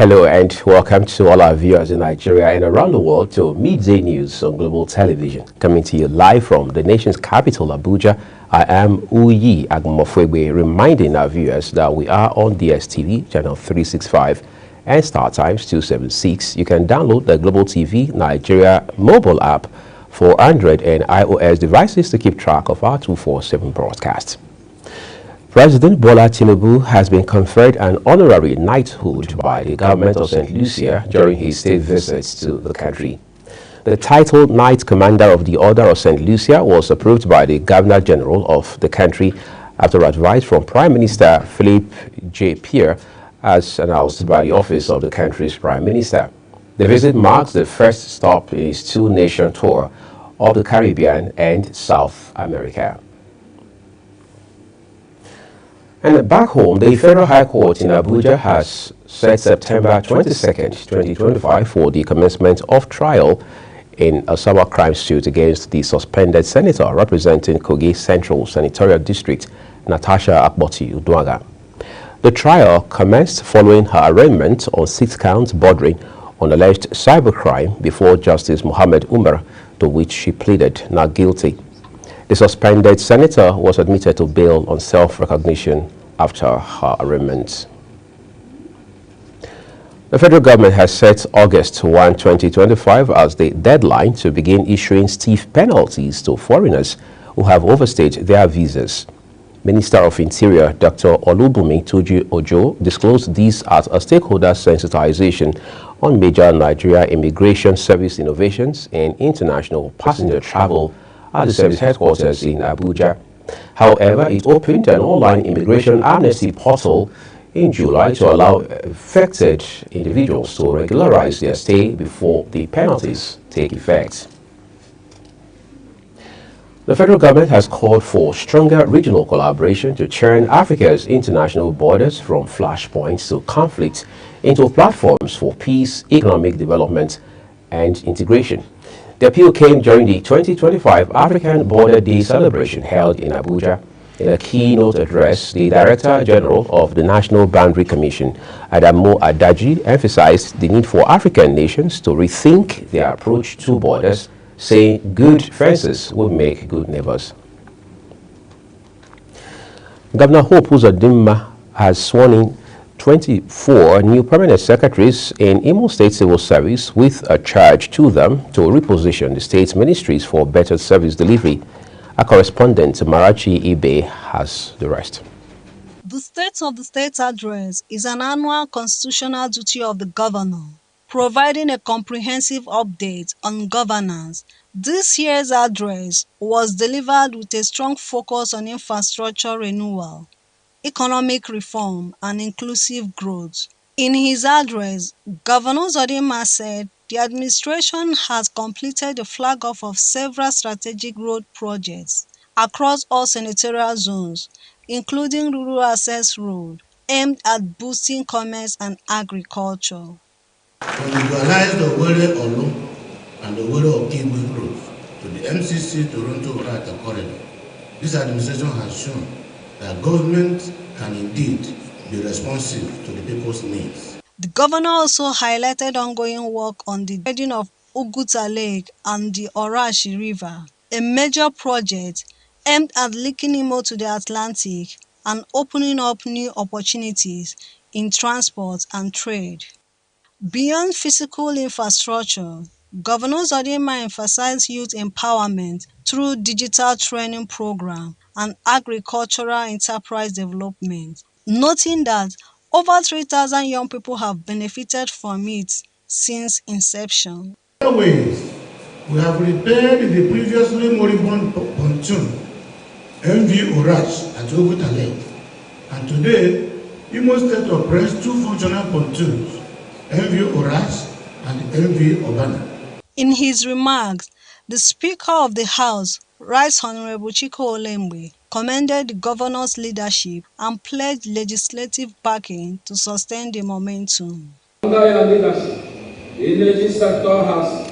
Hello and welcome to all our viewers in Nigeria and around the world to Midday News on Global Television. Coming to you live from the nation's capital, Abuja, I am Uyi Agmofwebe, reminding our viewers that we are on DSTV, channel 365 and Star Times 276. You can download the Global TV Nigeria mobile app for Android and iOS devices to keep track of our 247 broadcast. President Bola Tinubu has been conferred an honorary knighthood by the government of St. Lucia during his state visits to the country. The title Knight Commander of the Order of St. Lucia was approved by the Governor General of the country after advice from Prime Minister Philip J. Pierre, as announced by the office of the country's Prime Minister. The visit marks the first stop in his two-nation tour of the Caribbean and South America. And back home, the Federal High Court in Abuja has set September 22nd, 2025 for the commencement of trial in a cyber crime suit against the suspended senator representing Kogi Central Senatorial District, Natasha Akpoti-Uduaghan. The trial commenced following her arraignment on 6 counts bordering on alleged cybercrime before Justice Mohammed Umar, to which she pleaded not guilty. The suspended senator was admitted to bail on self-recognition after her arraignment. The federal government has set August 1, 2025 as the deadline to begin issuing stiff penalties to foreigners who have overstayed their visas. Minister of Interior Dr. Olubunmi Tuji-Ojo disclosed this at a stakeholder sensitization on major Nigeria Immigration Service innovations and international passenger travel at the service headquarters in Abuja. However, it opened an online immigration amnesty portal in July to allow affected individuals to regularize their stay before the penalties take effect. The federal government has called for stronger regional collaboration to turn Africa's international borders from flashpoints to conflict into platforms for peace, economic development, and integration. The appeal came during the 2025 African Border Day celebration held in Abuja. In a keynote address, the Director General of the National Boundary Commission, Adamu Adaji, emphasized the need for African nations to rethink their approach to borders, saying good fences will make good neighbors. Governor Hope Uzodinma has sworn in 24 new permanent secretaries in Imo State Civil Service with a charge to them to reposition the state's ministries for better service delivery. Our correspondent Marachi Ibe has the rest. The State of the State Address is an annual constitutional duty of the governor, providing a comprehensive update on governance. This year's address was delivered with a strong focus on infrastructure renewal, economic reform, and inclusive growth. In his address, Governor Uzodinma said the administration has completed the flag-off of several strategic road projects across all senatorial zones, including Rural Access Road, aimed at boosting commerce and agriculture. We legalized the Owerri Olu and the Owerri Okigwe Road to the MCC Toronto-Brata corridor. This administration has shown that government can indeed be responsive to the people's needs. The governor also highlighted ongoing work on the dredging of Uguta Lake and the Orashi River, a major project aimed at linking Imo to the Atlantic and opening up new opportunities in transport and trade. Beyond physical infrastructure, Governor Uzodinma emphasized youth empowerment through digital training program and agricultural enterprise development, noting that over 3,000 young people have benefited from it since inception. In other ways, we have repaired the previously moribund pontoon, MV Orash at Oguta Lake, and today, Imo State operates 2 functional pontoons, MV Orash and MV Obana. In his remarks, the Speaker of the House, Right Honorable Chiko Olembe, commended the governor's leadership and pledged legislative backing to sustain the momentum. Under your leadership, the energy sector has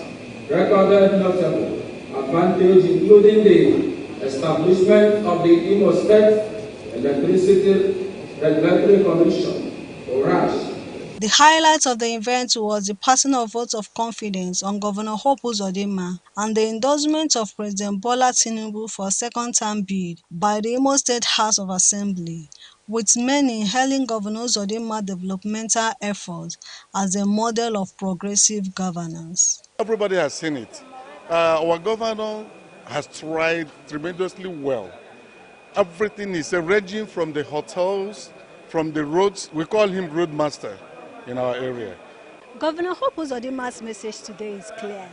recorded notable advantage, including the establishment of the Imo State Electricity Regulatory Commission, ORAS. The highlight of the event was the passing of votes of confidence on Governor Hope Uzodinma and the endorsement of President Bola Tinubu for a second-term bid by the Imo State House of Assembly, with many hailing Governor Uzodinma's developmental efforts as a model of progressive governance. Everybody has seen it. Our governor has tried tremendously well. Everything is ranging from the hotels, from the roads. We call him road master in our area. Governor Hope Uzodinma's message today is clear.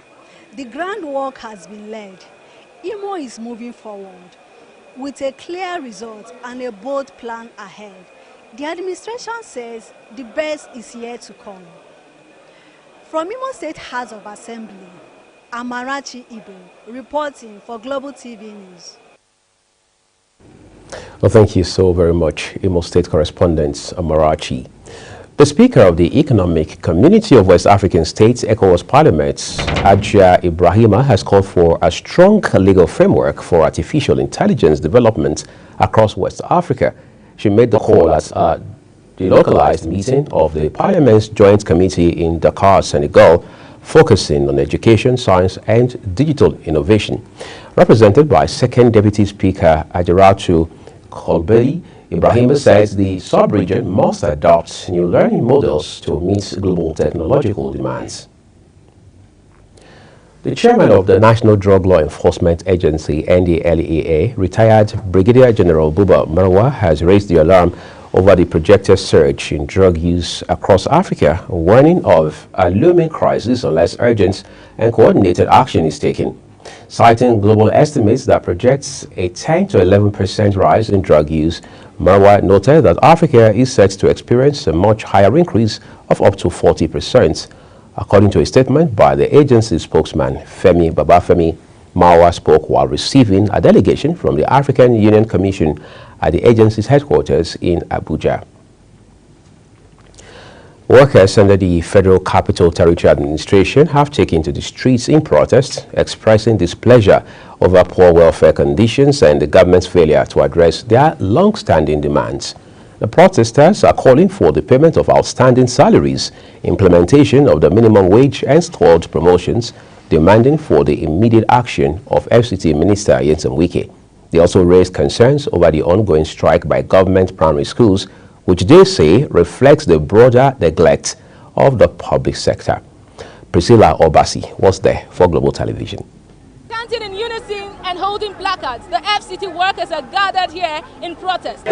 The groundwork has been laid. Imo is moving forward with a clear result and a bold plan ahead. The administration says the best is yet to come. From Imo State House of Assembly, Amarachi Ibe reporting for Global TV News. Well, thank you so very much, Imo State correspondent Amarachi. The Speaker of the Economic Community of West African States, ECOWAS Parliament, Adja Ibrahima, has called for a strong legal framework for artificial intelligence development across West Africa. She made the call at a delocalized meeting of the Parliament's Joint Committee in Dakar, Senegal, focusing on education, science, and digital innovation. Represented by Second Deputy Speaker Ajaratu Kolbeli, Ibrahima says the sub-region must adopt new learning models to meet global technological demands. The chairman of the National Drug Law Enforcement Agency, NDLEA, retired Brigadier General Buba Marwa, has raised the alarm over the projected surge in drug use across Africa, warning of a looming crisis unless urgent and coordinated action is taken. Citing global estimates that projects a 10 to 11% rise in drug use, Marwa noted that Africa is set to experience a much higher increase of up to 40%. According to a statement by the agency's spokesman, Femi Babafemi, Marwa spoke while receiving a delegation from the African Union Commission at the agency's headquarters in Abuja. Workers under the Federal Capital Territory Administration have taken to the streets in protest, expressing displeasure over poor welfare conditions and the government's failure to address their long-standing demands. The protesters are calling for the payment of outstanding salaries, implementation of the minimum wage and stalled promotions, demanding for the immediate action of FCT Minister Nyesom Wike. They also raised concerns over the ongoing strike by government primary schools, which they say reflects the broader neglect of the public sector. Priscilla Obasi was there for Global Television. Standing in unison and holding placards, the FCT workers are gathered here in protest,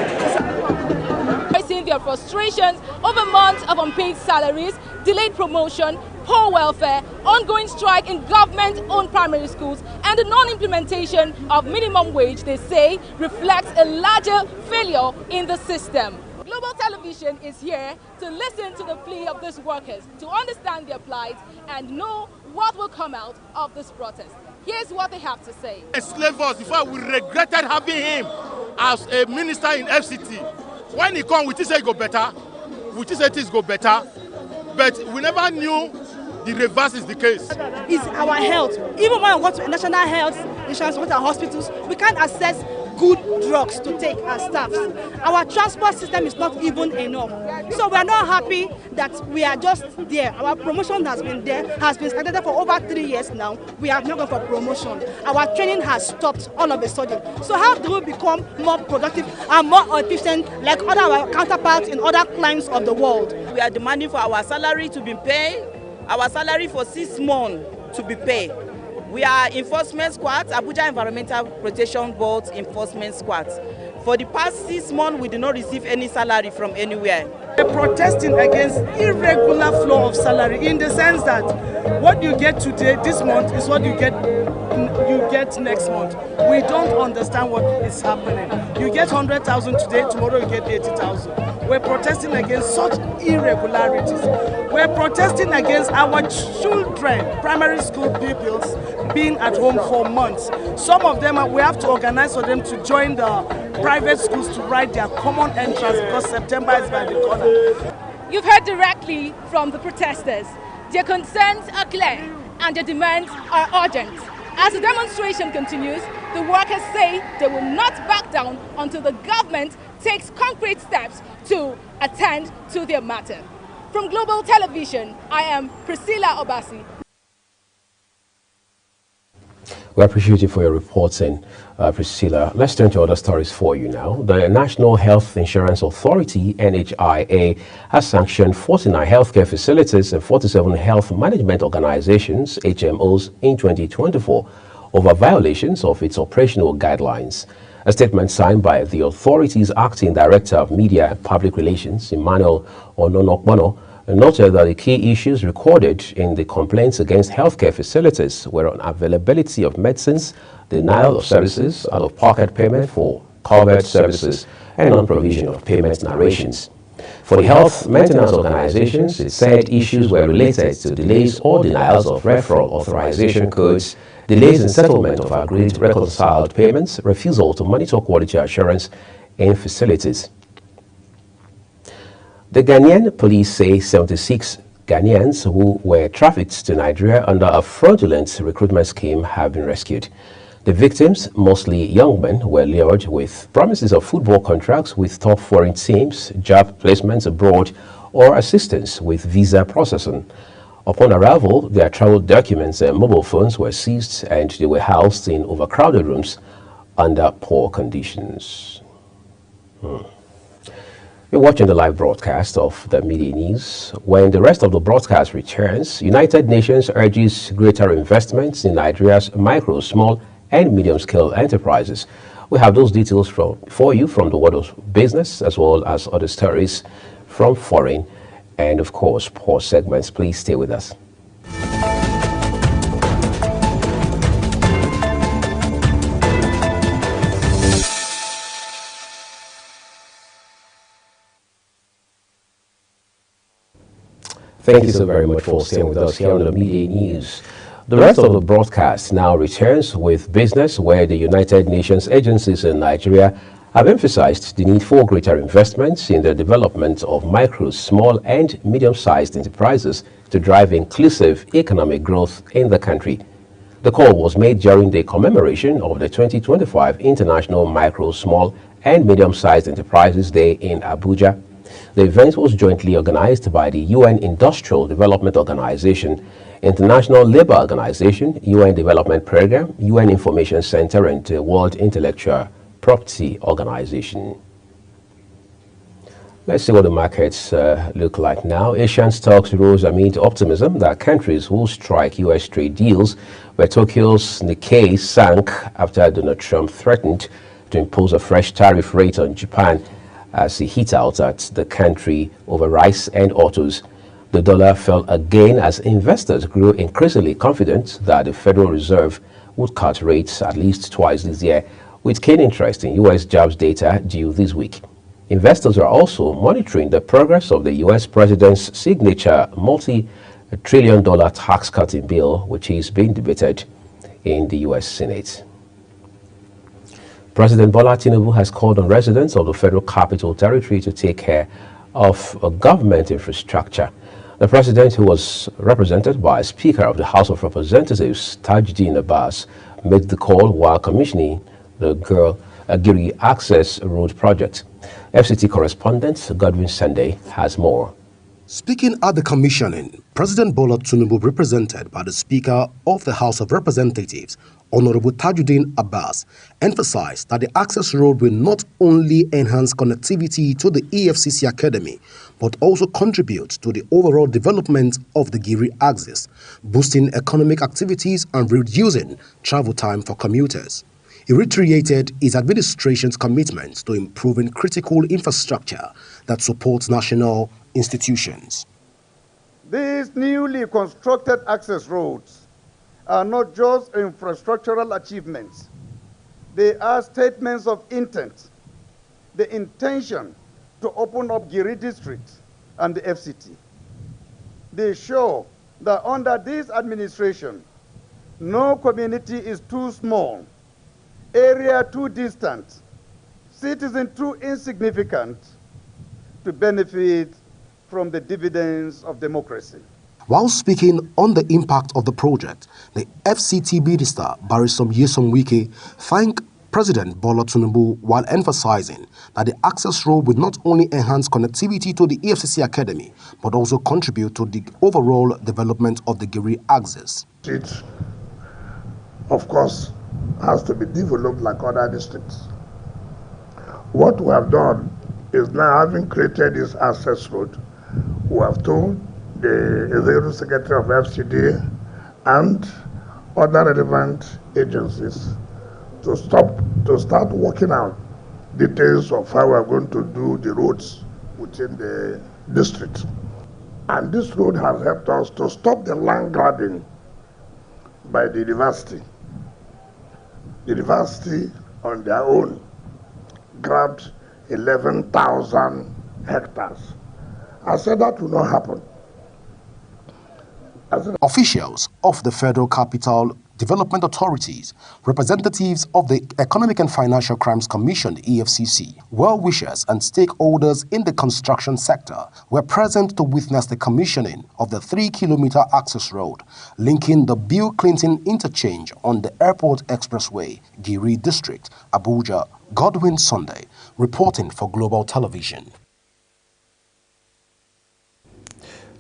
voicing their frustrations over months of unpaid salaries, delayed promotion, poor welfare, ongoing strike in government-owned primary schools, and the non-implementation of minimum wage they say reflects a larger failure in the system. Global Television is here to listen to the plea of these workers, to understand their plight and know what will come out of this protest. Here's what they have to say. Slave us, in fact, we regretted having him as a minister in FCT. When he come, we think it go better. We think things go better. But we never knew the reverse is the case. It's our health. Even when we go to national health insurance, go to hospitals, we can't access good drugs to take as staff. Our transport system is not even enough. So we are not happy that we are just there. Our promotion has been there, has been started for over 3 years now. We have not gone for promotion. Our training has stopped all of a sudden. So how do we become more productive and more efficient like other our counterparts in other climes of the world? We are demanding for our salary to be paid, our salary for 6 months to be paid. We are enforcement squads, Abuja Environmental Protection Board enforcement squads. For the past 6 months, we did not receive any salary from anywhere. We're protesting against irregular flow of salary in the sense that what you get today, this month, is what you get next month. We don't understand what is happening. You get 100,000 today, tomorrow you get 80,000. We're protesting against such irregularities. We're protesting against our children, primary school pupils, being at home for months. Some of them, we have to organize for them to join the private schools to write their common entrance because September is by the corner. You've heard directly from the protesters. Their concerns are clear and their demands are urgent. As the demonstration continues, the workers say they will not back down until the government takes concrete steps to attend to their matter. From Global Television, I am Priscilla Obasi. We appreciate you for your reporting, Priscilla. Let's turn to other stories for you now. The National Health Insurance Authority, NHIA, has sanctioned 49 healthcare facilities and 47 health management organizations, HMOs, in 2024 over violations of its operational guidelines. A statement signed by the authority's acting director of media and public relations, Emmanuel Ononokbono, noted that the key issues recorded in the complaints against healthcare facilities were on availability of medicines, denial of services, out-of-pocket payment for covered services, and non-provision of payment narrations. For the health maintenance organizations, it said issues were related to delays or denials of referral authorization codes, delays in settlement of agreed reconciled payments, refusal to monitor quality assurance in facilities. The Ghanaian police say 76 Ghanaians who were trafficked to Nigeria under a fraudulent recruitment scheme have been rescued. The victims, mostly young men, were lured with promises of football contracts with top foreign teams, job placements abroad, or assistance with visa processing. Upon arrival, their travel documents and mobile phones were seized and they were housed in overcrowded rooms under poor conditions. You're watching the live broadcast of the Midday News. When the rest of the broadcast returns, United Nations urges greater investments in Nigeria's micro, small, and medium-scale enterprises. We have those details for you from the world of business, as well as other stories from foreign and, of course, poor segments. Please stay with us. Thank you so very much for staying with us here on the Midday News. The rest of the broadcast now returns with business, where the United Nations agencies in Nigeria have emphasized the need for greater investments in the development of micro, small, and medium-sized enterprises to drive inclusive economic growth in the country. The call was made during the commemoration of the 2025 International Micro, Small, and Medium-Sized Enterprises Day in Abuja. The event was jointly organized by the UN Industrial Development Organization, International Labour Organization, UN Development Programme, UN Information Center, and the World Intellectual Property Organization. Let's see what the markets look like now. Asian stocks rose amid optimism that countries will strike U.S. trade deals, where Tokyo's Nikkei sank after Donald Trump threatened to impose a fresh tariff rate on Japan as he hit out at the country over rice and autos. The dollar fell again as investors grew increasingly confident that the Federal Reserve would cut rates at least twice this year, with keen interest in U.S. jobs data due this week. Investors are also monitoring the progress of the U.S. President's signature multi-trillion-dollar tax-cutting bill, which is being debated in the U.S. Senate. President Bola Tinubu has called on residents of the Federal Capital Territory to take care of government infrastructure. The president, who was represented by Speaker of the House of Representatives, Tajuddin Abbas, made the call while commissioning the Giri Access Road project. FCT correspondent Godwin Sunday has more. Speaking at the commissioning, President Bola Tinubu, represented by the Speaker of the House of Representatives, Honorable Tajuddin Abbas, emphasized that the access road will not only enhance connectivity to the EFCC Academy, but also contribute to the overall development of the Giri axis, boosting economic activities and reducing travel time for commuters. He reiterated his administration's commitment to improving critical infrastructure that supports national institutions. These newly constructed access roads are not just infrastructural achievements. They are statements of intent, the intention to open up Giri District and the FCT. They show that under this administration, no community is too small, area too distant, citizen too insignificant to benefit from the dividends of democracy. While speaking on the impact of the project, the FCT minister, Barisom Nyesom Wike, thanked President Bola Tinubu, while emphasizing that the access road will not only enhance connectivity to the EFCC Academy, but also contribute to the overall development of the Giri axis. It, of course, has to be developed like other districts. What we have done is, now having created this access road, we have told the Executive Secretary of FCD and other relevant agencies to start working out details of how we are going to do the roads within the district. And this road has helped us to stop the land grabbing by the university. The university on their own grabbed 11,000 hectares. I said that will not happen. Officials of the Federal Capital Development Authorities, representatives of the Economic and Financial Crimes Commission, EFCC, well-wishers and stakeholders in the construction sector were present to witness the commissioning of the 3-kilometer access road linking the Bill Clinton interchange on the Airport Expressway, Giri District, Abuja. Godwin Sunday, reporting for Global Television.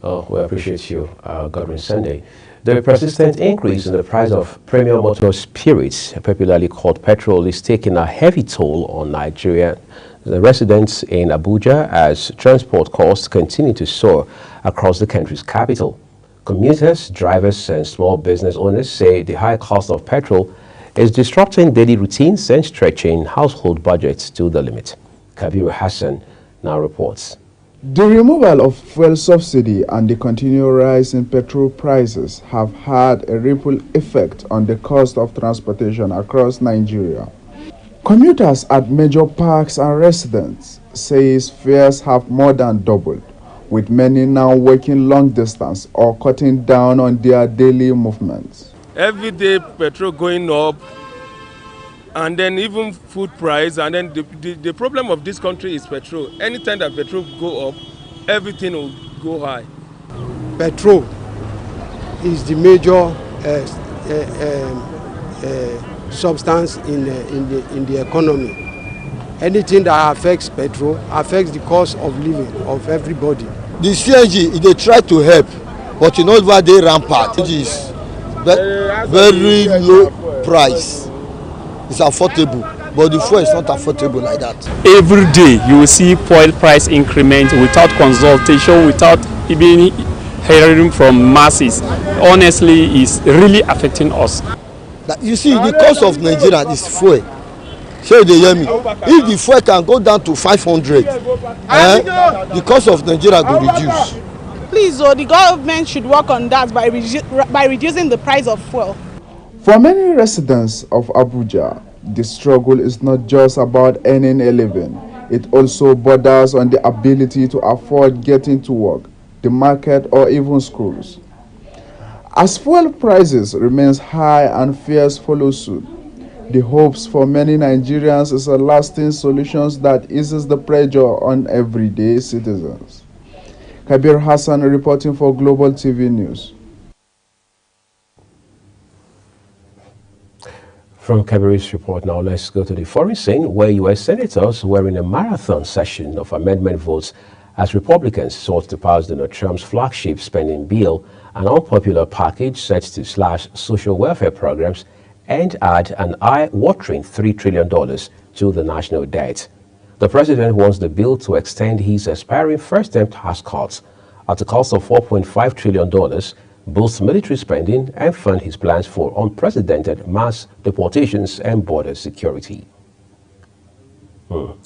Oh, we appreciate you, Godwin Sunday. The persistent increase in the price of premium motor spirits, popularly called petrol, is taking a heavy toll on Nigeria, the residents in Abuja, as transport costs continue to soar across the country's capital. Commuters, drivers, and small business owners say the high cost of petrol is disrupting daily routines and stretching household budgets to the limit. Kabir Hassan now reports. The removal of fuel subsidy and the continual rise in petrol prices have had a ripple effect on the cost of transportation across Nigeria. Commuters at major parks and residents say fares have more than doubled, with many now working long distance or cutting down on their daily movements. Every day petrol going up, and then even food price, and then the problem of this country is petrol. Anytime that petrol go up, everything will go high. Petrol is the major substance in the economy. Anything that affects petrol affects the cost of living of everybody. The CNG, they try to help, but you know why they rampant. It is very low price. It's affordable, but the fuel is not affordable like that. Every day you will see fuel price increment without consultation, without even hearing from masses. Honestly, it's really affecting us. You see, the cost of Nigeria is fuel. So they hear me. If the fuel can go down to 500, the cost of Nigeria will reduce. Please, the government should work on that by reducing the price of fuel. For many residents of Abuja, the struggle is not just about earning a living. It also borders on the ability to afford getting to work, the market, or even schools. As fuel prices remain high and fares follow suit, the hopes for many Nigerians is a lasting solution that eases the pressure on everyday citizens. Kabir Hassan reporting for Global TV News. From Kabir's report now, let's go to the foreign scene, where U.S. senators were in a marathon session of amendment votes as Republicans sought to pass Donald Trump's flagship spending bill, an unpopular package set to slash social welfare programs and add an eye-watering $3 trillion to the national debt. The president wants the bill to extend his expiring first-term tax cuts at a cost of $4.5 trillion, boost military spending, and fund his plans for unprecedented mass deportations and border security.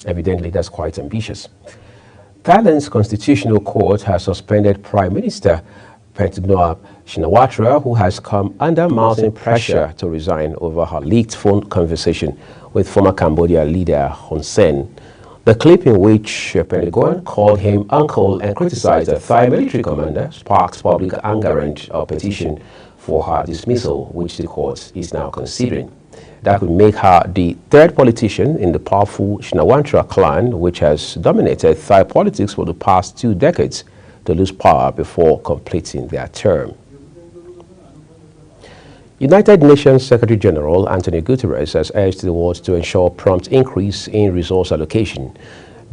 Evidently, that's quite ambitious. Thailand's constitutional court has suspended Prime Minister Prasetya Shinawatra, who has come under mounting pressure to resign over her leaked phone conversation with former Cambodia leader Hun Sen. The clip in which Pentagon called him uncle and criticized a Thai military commander sparked public anger and a petition for her dismissal, which the court is now considering. That could make her the third politician in the powerful Shinawatra clan, which has dominated Thai politics for the past 2 decades, to lose power before completing their term. United Nations Secretary General Antonio Guterres has urged the world to ensure prompt increase in resource allocation.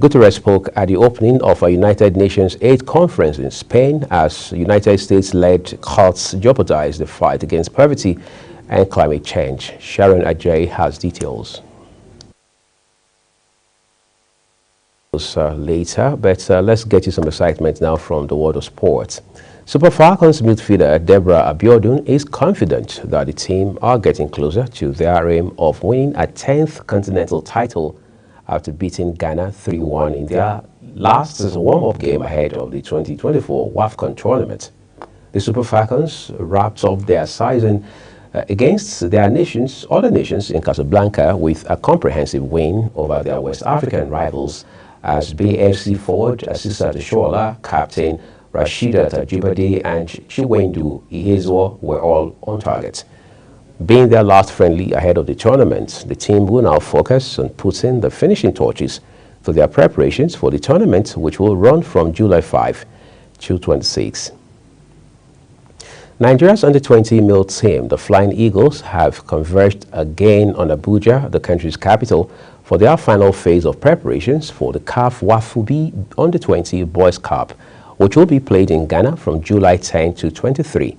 Guterres spoke at the opening of a United Nations Aid Conference in Spain as United States-led cuts jeopardize the fight against poverty and climate change. Sharon Ajay has details. Later, but let's get you some excitement now from the world of sports. Super Falcons midfielder Deborah Abiodun is confident that the team are getting closer to their aim of winning a 10th continental title after beating Ghana 3-1 in their last warm-up game ahead of the 2024 WAFCON tournament. The Super Falcons wrapped up their season against their other nations in Casablanca with a comprehensive win over their West African rivals as BFC forward Asisa Shola, captain Rashida Tajibade and Chiwendu Ihezwa were all on target. Being their last friendly ahead of the tournament, the team will now focus on putting the finishing touches to their preparations for the tournament, which will run from July 5 to 26. Nigeria's under-20 male team, the Flying Eagles, have converged again on Abuja, the country's capital, for their final phase of preparations for the CAF Wafubi Under-20 Boys Cup, which will be played in Ghana from July 10 to 23.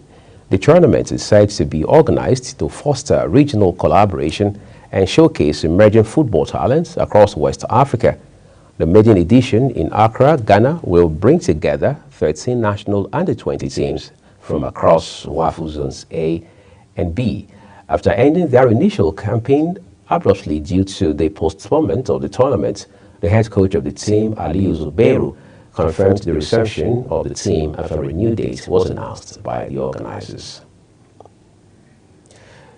The tournament is said to be organized to foster regional collaboration and showcase emerging football talents across West Africa. The maiden edition in Accra, Ghana, will bring together 13 national under-20 teams from across WAFU Zones A and B, after ending their initial campaign abruptly due to the postponement of the tournament. The head coach of the team, Aliyu Zubairu, confirmed the reception of the team after a new date was announced by the organizers.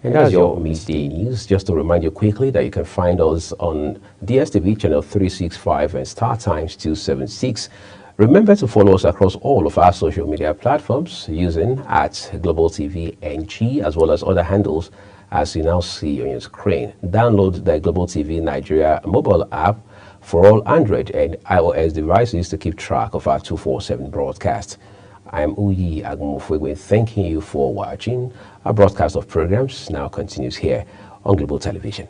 And that's your midday news. Just to remind you quickly that you can find us on DSTV channel 365 and Star Times 276. Remember to follow us across all of our social media platforms using @GlobalTVNG as well as other handles as you now see on your screen. Download the Global TV Nigeria mobile app for all Android and iOS devices to keep track of our 247 broadcast. I am Uyi Agumofwegwe, thanking you for watching. Our broadcast of programs now continues here on Global Television.